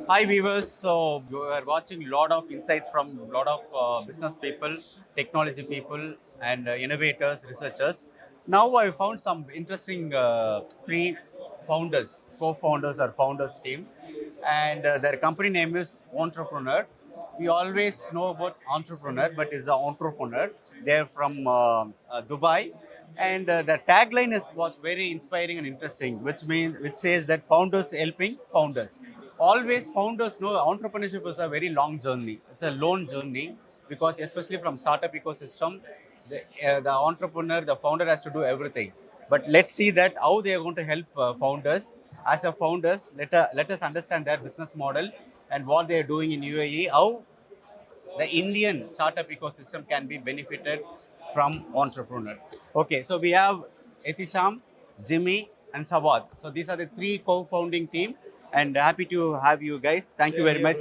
Hi viewers, so you are watching a lot of insights from a lot of business people, technology people and innovators, researchers. Now I found some interesting three founders, co-founders or founders team and their company name is Entrepreneur. We always know about entrepreneur but is an entrepreneur. They're from Dubai and the tagline was very inspiring and interesting, which says that founders helping founders. Always founders know entrepreneurship is a very long journey. It's a lone journey because especially from startup ecosystem, the entrepreneur, the founder has to do everything. But let's see that how they are going to help founders. As a founders, let us understand their business model and what they are doing in UAE, how the Indian startup ecosystem can be benefited from entrepreneur. Okay, so we have Etisham, Jimmy, and Sawad. So these are the three co-founding team, and happy to have you guys. Thank you very much.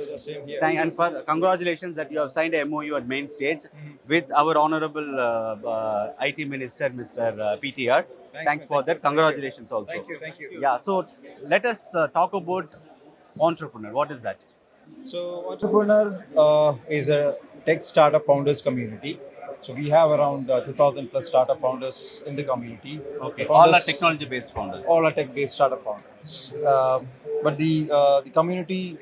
And for congratulations that you have signed a MOU at main stage with our honorable IT minister, Mr. PTR. Thanks for that. Congratulations also. Thank you. Yeah. So let us talk about entrepreneur. What is that? So, Entrepreneur is a tech startup founders community. So, we have around 2000 plus startup founders in the community. Okay, The all are founders, technology-based founders. all are tech based startup founders. But the community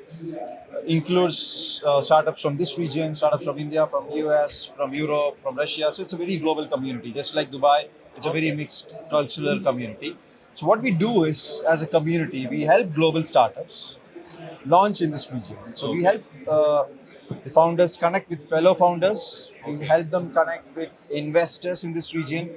includes startups from this region, startups from India, from US, from Europe, from Russia. So, it's a very global community. Just like Dubai, it's a very mixed cultural community. So, what we do is, as a community, we help global startups launch in this region. So we help the founders connect with fellow founders. We help them connect with investors in this region.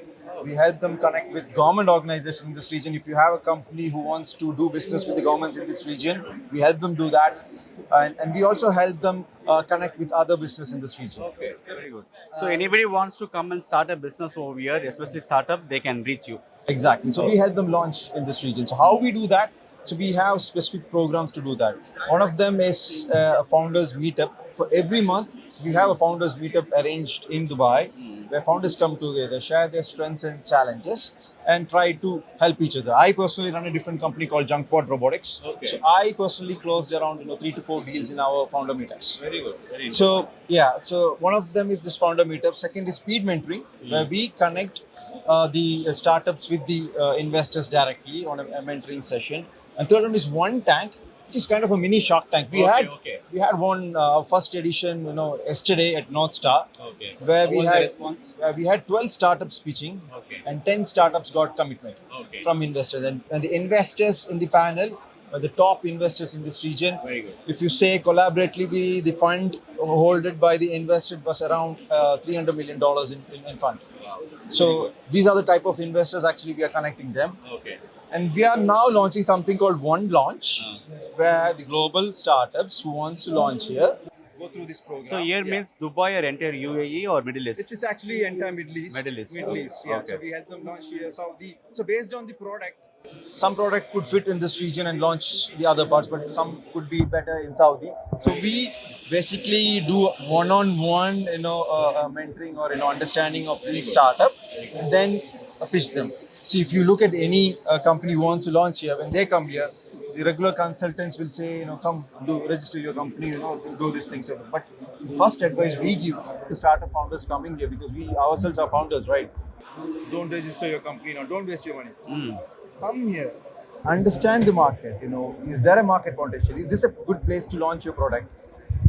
We help them connect with government organizations in this region. If you have a company who wants to do business with the governments in this region, we help them do that. And we also help them connect with other business in this region. Okay, very good. So anybody wants to come and start a business over here, especially startup, they can reach you. Exactly. So we help them launch in this region. So how we do that? So we have specific programs to do that. One of them is a founders meetup. For every month, we have a founders meetup arranged in Dubai, where founders come together, share their strengths and challenges, and try to help each other. I personally run a different company called Junkpod Robotics. Okay. So I personally closed around 3 to 4 deals in our founder meetups. Very good. Very So yeah, so one of them is this founder meetup. Second is speed mentoring, where we connect the startups with the investors directly on a mentoring session. And third one is one tank, which is kind of a mini Shark Tank. We had one first edition, yesterday at North Star, Okay. where How was the response? we had 12 startups pitching, Okay. and 10 startups got commitment Okay. from investors. And the investors in the panel are the top investors in this region. Very good. If you say collaboratively, the fund holded by the investor was around $300 million in fund. Wow. So these are the type of investors actually we are connecting them. Okay. And we are now launching something called One Launch, where the global startups who wants to launch here go through this program. So here means Dubai or entire UAE or Middle East? It's actually entire Middle East. Middle East. Middle East, yeah. Okay. So we help them launch here. So based on the product, some product could fit in this region and launch the other parts, but some could be better in Saudi. So we basically do one-on-one, mentoring or understanding of each startup, and then pitch them. See, if you look at any company who wants to launch here, when they come here, the regular consultants will say, come do register your company, do these things. But the first advice we give to startup founders coming here, because we ourselves are founders, right? Don't register your company, don't waste your money. Come here, understand the market. Is there a market potential? Is this a good place to launch your product?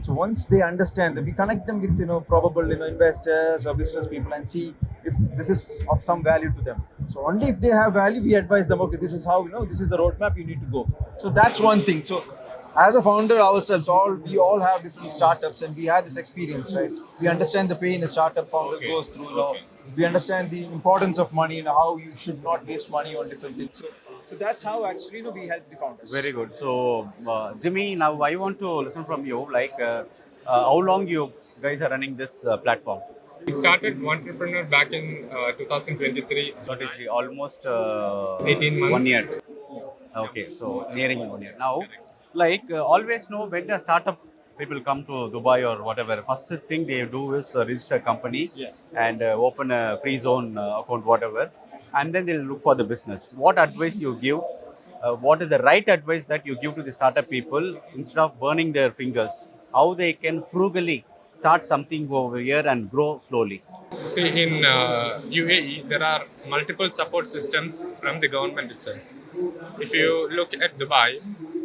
So once they understand that, we connect them with probable investors or business people and see if this is of some value to them. So only if they have value, we advise them. Okay, this is how this is the roadmap you need to go. So that's one thing. So as a founder ourselves, we all have different startups, and we have this experience, right? We understand the pain a startup founder goes through. We understand the importance of money and how you should not waste money on different things. So that's how actually we help the founders. Very good. So Jimmy, now I want to listen from you. Like, how long you guys are running this platform? We started Entrepreneur back in 2023. 33, almost 18 months. 1 year. Okay, so nearing 1 year. Now, like always know when the startup people come to Dubai or whatever, first thing they do is register a company and open a free zone account, whatever, and then they'll look for the business. What advice you give what is the right advice that you give to the startup people instead of burning their fingers? How they can frugally start something over here and grow slowly? See, in UAE, there are multiple support systems from the government itself. If you look at Dubai,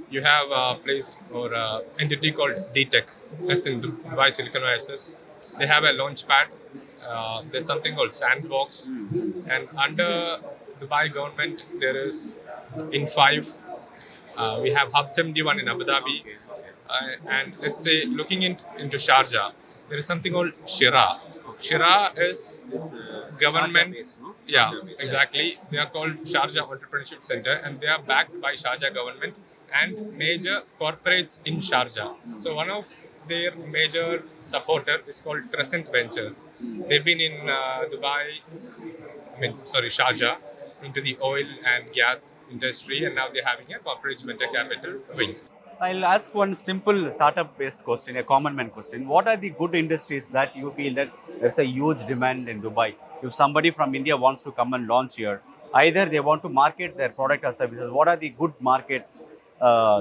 you have a place or entity called Dtech. That's in Dubai Silicon Oasis. They have a launch pad. There's something called Sandbox, and under Dubai government, there is in five. We have Hub 71 in Abu Dhabi, and let's say looking into Sharjah, there is something called Shira. Shira is government. Yeah, exactly. They are called Sharjah Entrepreneurship Center, and they are backed by Sharjah government and major corporates in Sharjah. So one of their major supporter is called Crescent Ventures. They've been in Dubai, Sharjah, into the oil and gas industry, and now they're having a corporate venture capital wing. I'll ask one simple startup-based question, a common man question. What are the good industries that you feel that there's a huge demand in Dubai? If somebody from India wants to come and launch here, either they want to market their product or services, what are the good market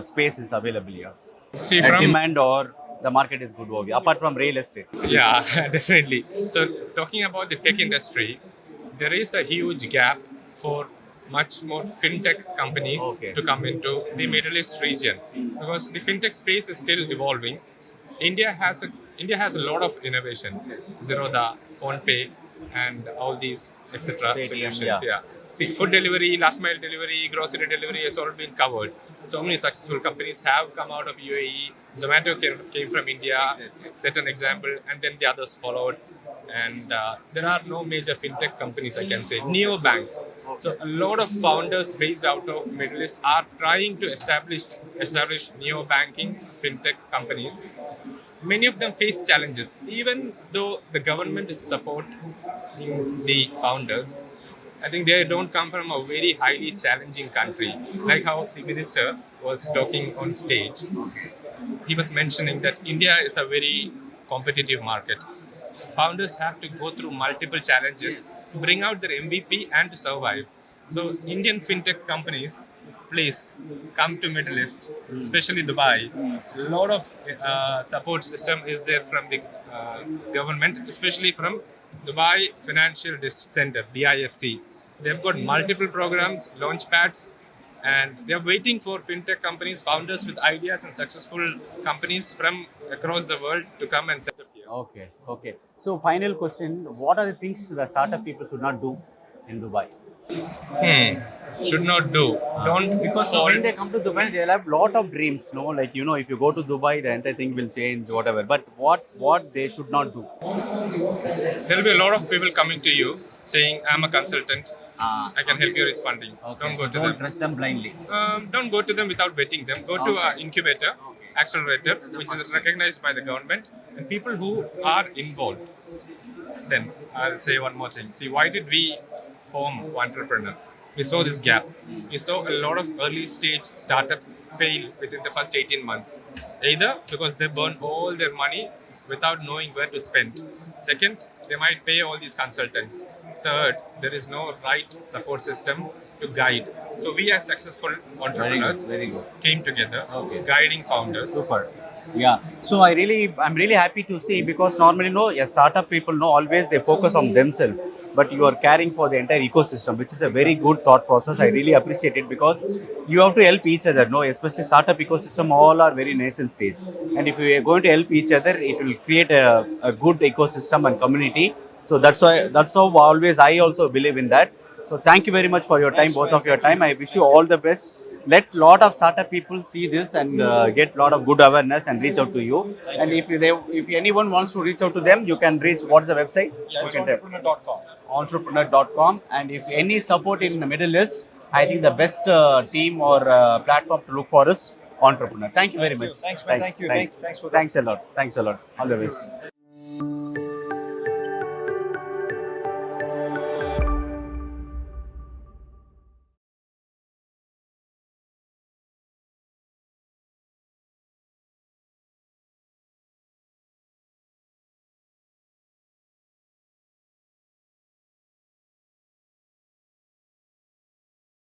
spaces available here? See, A from demand or the market is good over here, apart from real estate. yeah, definitely. So, talking about the tech industry, there is a huge gap for much more fintech companies Okay. to come into the Middle East region because the fintech space is still evolving. India has a lot of innovation, Zerodha, PhonePe, and all these etc. Paytm, solutions. yeah. Yeah. See, food delivery, last mile delivery, grocery delivery has all been covered. So many successful companies have come out of UAE. Zomato came from India, set an example, and then the others followed. And there are no major fintech companies, I can say, neo banks. So a lot of founders based out of Middle East are trying to establish neo banking fintech companies. Many of them face challenges, even though the government is supporting the founders. I think they don't come from a very highly challenging country. Like how the minister was talking on stage, he was mentioning that India is a very competitive market. Founders have to go through multiple challenges to bring out their MVP and to survive. So Indian fintech companies, please come to Middle East, especially Dubai. A lot of support system is there from the government, especially from Dubai Financial Center (DIFC). They've got multiple programs, launch pads, and they're waiting for fintech companies, founders with ideas and successful companies from across the world to come and set up here. Okay, okay. So, final question: what are the things the startup people should not do in Dubai? Should not do. Don't Because fall. when they come to Dubai, they'll have lot of dreams. No, like if you go to Dubai, the entire thing will change, whatever. But what they should not do? There'll be a lot of people coming to you saying, "I'm a consultant. I can help you raise funding." Okay, Don't so go to don't them. trust them blindly. Don't go to them without vetting them. Go to an incubator, accelerator, which is recognized by the government, and people who are involved. Then I'll say one more thing. See, why did we form Entrepreneur? We saw this gap. We saw a lot of early stage startups fail within the first 18 months. Either because they burn all their money without knowing where to spend. Second, they might pay all these consultants. Third, there is no right support system to guide. So we as successful entrepreneurs Very good. came together, Okay. guiding founders. Super. Yeah. So I'm really happy to see, because normally startup people always they focus on themselves, but you are caring for the entire ecosystem, which is a very good thought process. I really appreciate it, because you have to help each other. No, especially startup ecosystem, all are very nascent stage, and if we are going to help each other, it will create a good ecosystem and community. So that's how always I also believe in that. So thank you very much for your time, Thanks, both man. of your time. I wish you all the best. Let lot of startup people see this and get lot of good awareness and reach out to you. And if anyone wants to reach out to them, you can reach. What's the website? Yeah, You it's can tell. entrepreneur.com. Entrepreneur.com. And if any support in the Middle East, I think the best team or platform to look for is Entrepreneur. Thank you very much. Thanks, man. Thank you. Thanks. Thanks for Thanks a lot. Thanks a lot. All the best.